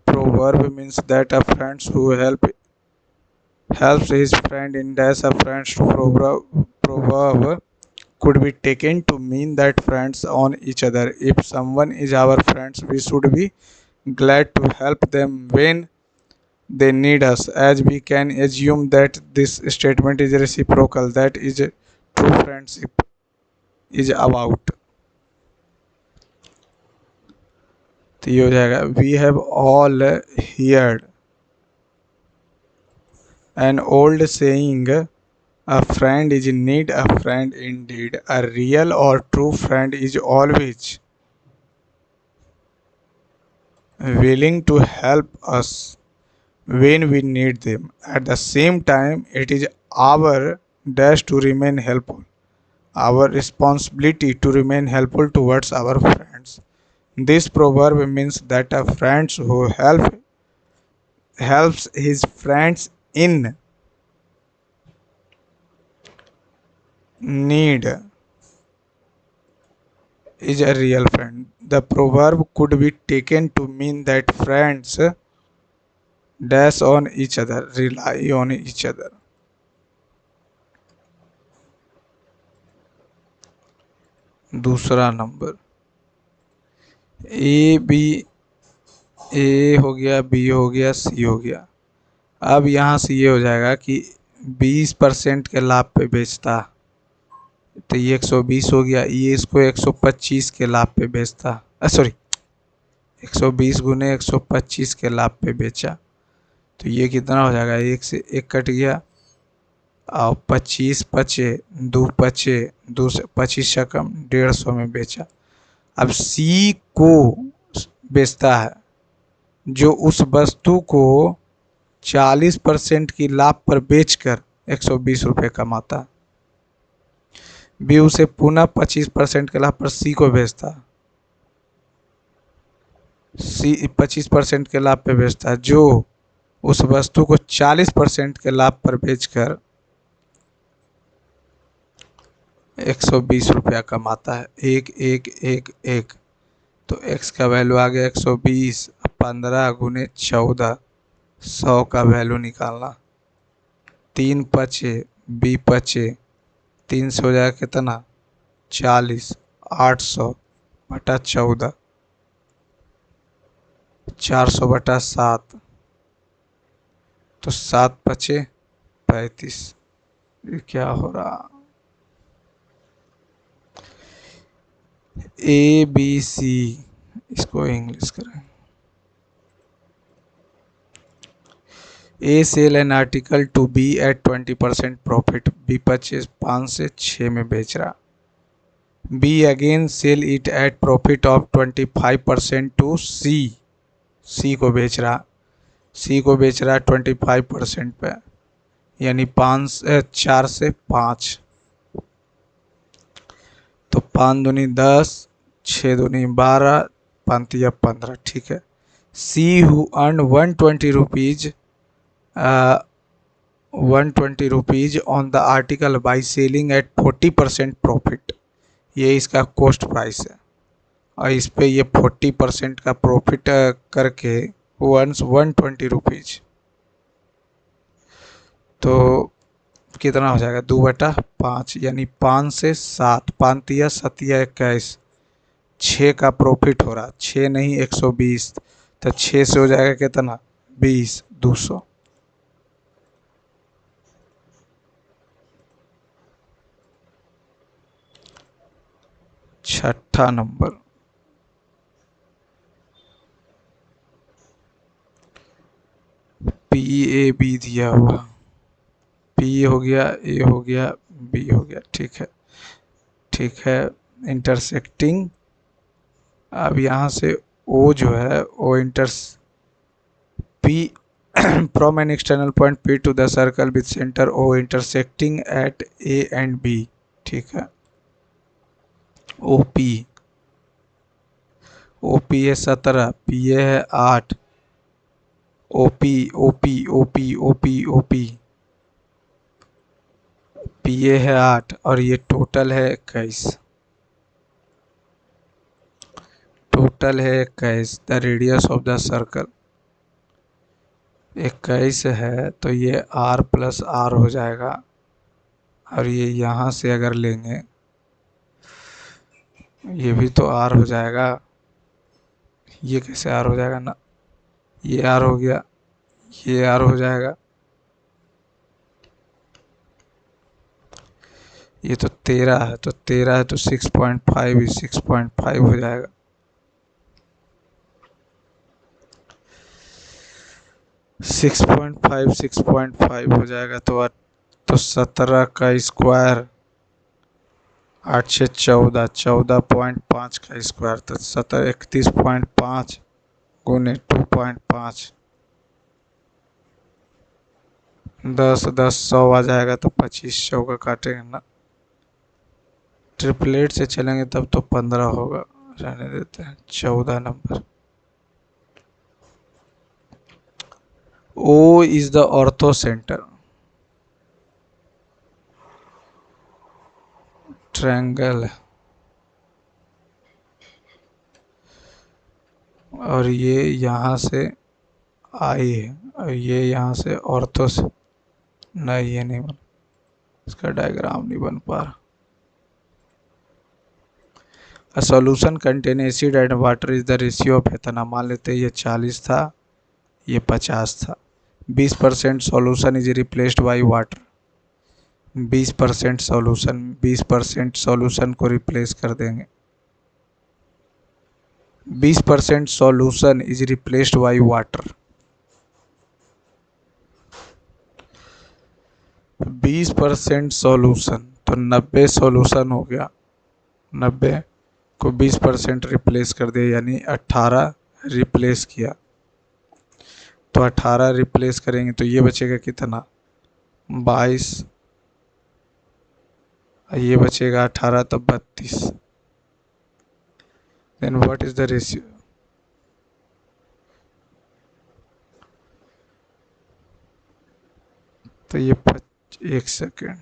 proverb means that a friend who helps his friend in dash a friend's proverb could be taken to mean that friends on each other. If someone is our friends, we should be glad to help them when they need us, as we can assume that this statement is reciprocal, that is true friendship is about। तो ये हो जाएगा, we have all heard an old saying, a friend is in need, a friend indeed, a real or true friend is always willing to help us when we need them, at the same time it is our dash to remain helpful, our responsibility to remain helpful towards our friends। This proverb means that a friend who helps his friends in need is a real friend। The proverb could be taken to mean that friends dash on each other, rely on each other। दूसरा number, A B, ए हो गया, B हो गया, सी हो गया। अब यहाँ से ये हो जाएगा कि 20% के लाभ पे बेचता, तो ये 120 हो गया। ये इसको 125 के लाभ पे बेचता, सॉरी 120 गुने 125 के लाभ पे बेचा, तो ये कितना हो जाएगा, एक से एक कट गया और 25 बचे, 2 बचे, 2 से 25 का कम, 150 में बेचा। अब सी को बेचता है जो उस वस्तु को 40% की लाभ पर बेचकर 120 रुपये कमाता है। बी उसे पुनः 25% के लाभ पर सी को बेचता है, सी 25% के लाभ पे बेचता है जो उस वस्तु को 40% के लाभ पर बेचकर 120 रुपया कमाता है। एक एक एक एक, तो x का वैल्यू आ गया 120, 15 गुने 14, 100 का वैल्यू निकालना। 3 बचे, बी बचे, 3 से हो जाएगा कितना 40, 800 बटा 14, 400 बटा 7, तो 7 बचे 35। ये क्या हो रहा, ए बी सी, इसको इंग्लिश करें। A sell an article to B at 20% profit, B purchase 5 से 6 में बेच रहा। B again sell it at profit of 25% to C, C को बेच रहा, सी को बेच रहा है 25% पे, यानी 4 से 5, तो 5 दूनी 10, 6 दूनी 12, 5 15, ठीक है। See who earn 120 rupees 120 rupees on the article by selling at 40% profit, ये इसका कॉस्ट प्राइस है, और इस पे ये 40% का प्रॉफिट करके अर्न्स 120 रुपीज। तो कितना हो जाएगा 2/5, यानी 5 से 7, 5 या 7 या 21, 6 का प्रॉफिट हो रहा, 6 नहीं 120, तो 6 से हो जाएगा कितना 20, 200। छठा नंबर, पी ए बी दिया हुआ, पी हो गया, ए हो गया, बी हो गया, ठीक है, ठीक है। इंटरसेक्टिंग, अब यहाँ से ओ जो है O P from an external point P to the circle with centre O intersecting at A and B, ठीक है। ओ पी है 17, पी ए है 8, O P O P O P O P O P, P A है 8 और ये total है 21, total है 21। The radius of the circle 21 है, तो ये r प्लस r हो जाएगा, और ये यहाँ से अगर लेंगे ये भी तो r हो जाएगा, ये कैसे r हो जाएगा ना, ये r हो गया, ये आर हो जाएगा। ये तो 13 है, तो 13 है तो 6.5, 6.5 हो जाएगा। 6.5, 6.5 हो जाएगा। तो 17 का स्क्वायर, 8 से 14, 14.5 का स्क्वायर, तो 31.5 गुने 2.5, 10 10 100 आ जाएगा। तो 25 का काटेंगे ना, ट्रिपलेट से चलेंगे तब तो 15 होगा, रहने देते हैं। 14 number. O is the ortho center, triangle है, और ये यहाँ से आई है, और ये यहाँ से ऑर्थो से, नहीं ये नहीं बन, इसका डायग्राम नहीं बन पा रहा। A solution contain acid and water is the ratio of Athena. मान लेते हैं ये 40 था, ये 50 था। 20% solution is replaced by water. 20% solution, 20% solution को रिप्लेस कर देंगे। 20% solution is replaced by water. 20% solution तो 90 सॉल्यूशन हो गया। 90 को 20% रिप्लेस कर दिया, यानी 18 रिप्लेस किया। तो 18 रिप्लेस करेंगे तो ये बचेगा कितना, 22। ये बचेगा 18, तो 32। Then what is the ratio. तो ये 1 सेकेंड,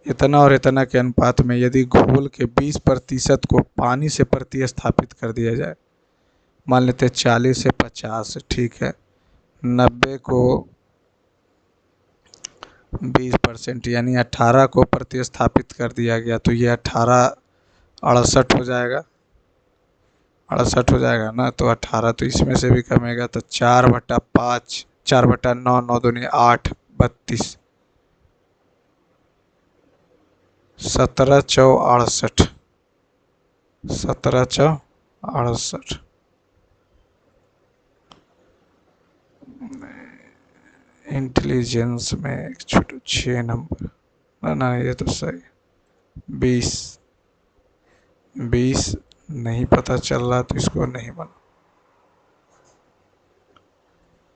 इतना और इतना के अनुपात में यदि घोल के 20% को पानी से प्रतिस्थापित कर दिया जाए, मान लेते हैं 40 से 50, ठीक है। 90 को 20% यानी 18 को प्रतिस्थापित कर दिया गया, तो ये 18 68 हो जाएगा। 68 हो जाएगा ना, तो 18 तो इसमें से भी कमेगा, तो 4/5, 4/9, 9 दूनी 8, 32, 17 चौ 68, 17 चौ 68। इंटेलिजेंस में एक छोटे 6 नंबर, ना ना ये तो सही। 20, 20 नहीं पता चल रहा तो इसको नहीं बना।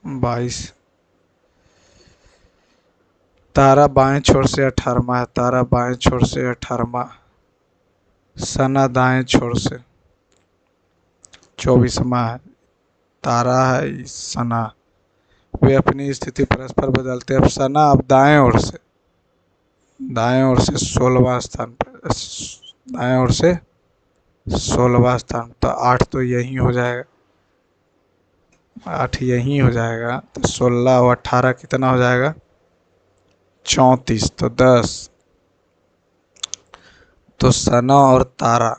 22, तारा बाएं छोर से 18वां है, तारा बाएं छोर से 18वां, सना दाएं छोर से 24वां है, तारा है सना। वे अपनी स्थिति परस्पर बदलते हैं। अब सना अब दाएं ओर से, दाएं ओर से 16वां स्थान पर, दाएं ओर से 16वां स्थान, तो 8 तो यही हो जाएगा, 8 यही हो जाएगा। तो 16 और 18 कितना हो जाएगा, 34, तो 10। तो सना और तारा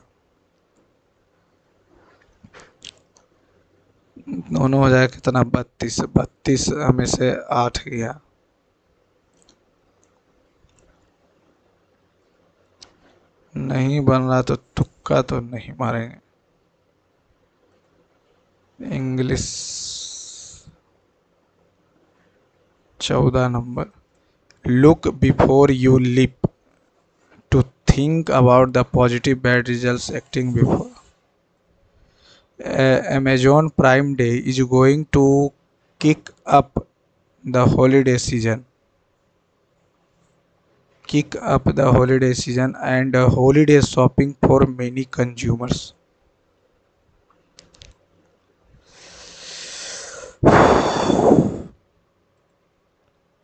दोनों हो जाएगा कितना, 32। 32 में से 8 गया, नहीं बन रहा तो तुक्का तो नहीं मारेंगे। English 14 number. Look before you leap to think about the positive bad results acting before. Amazon Prime Day is going to kick up the holiday season. Kick up the holiday season and holiday shopping for many consumers.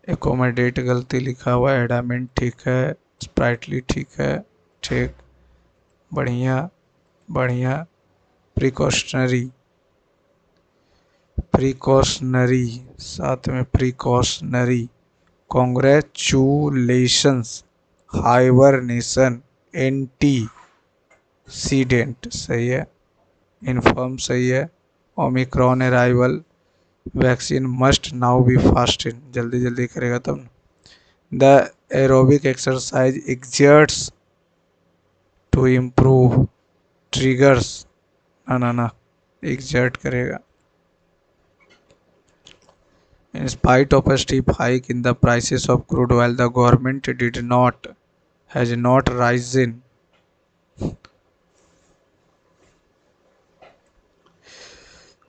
Accommodate गलती लिखा हुआ है, adamant ठीक है, sprightly ठीक है, ठीक, बढ़िया बढ़िया। प्रिकॉशनरी, प्रिकॉशनरी, साथ में प्रिकॉशनरी। कॉन्ग्रेचुलेशंस, हाइबरनेशन, एंटीसीडेंट, सही है। इन्फॉर्म सही है। Omicron arrival, vaccine must now be fasting, जल्दी जल्दी करेगा तब ना। The aerobic exercise exerts to improve triggers, ना ना ना, एक्सर्ट करेगा। In spite of a steep hike in the prices of crude oil, the government has not risen.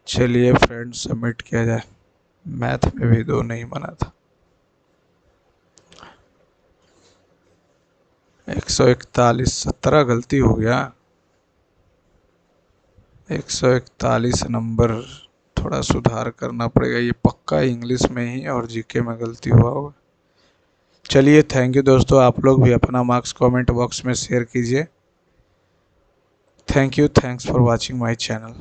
चलिए फ्रेंड सबमिट किया जाए। मैथ में भी 2 नहीं बना था। 141, 17 गलती हो गया। 141 नंबर थोड़ा सुधार करना पड़ेगा, ये पक्का इंग्लिश में ही और जीके में गलती हुआ होगा। चलिए थैंक यू दोस्तों, आप लोग भी अपना मार्क्स कमेंट बॉक्स में शेयर कीजिए। Thank you, thanks for watching my channel.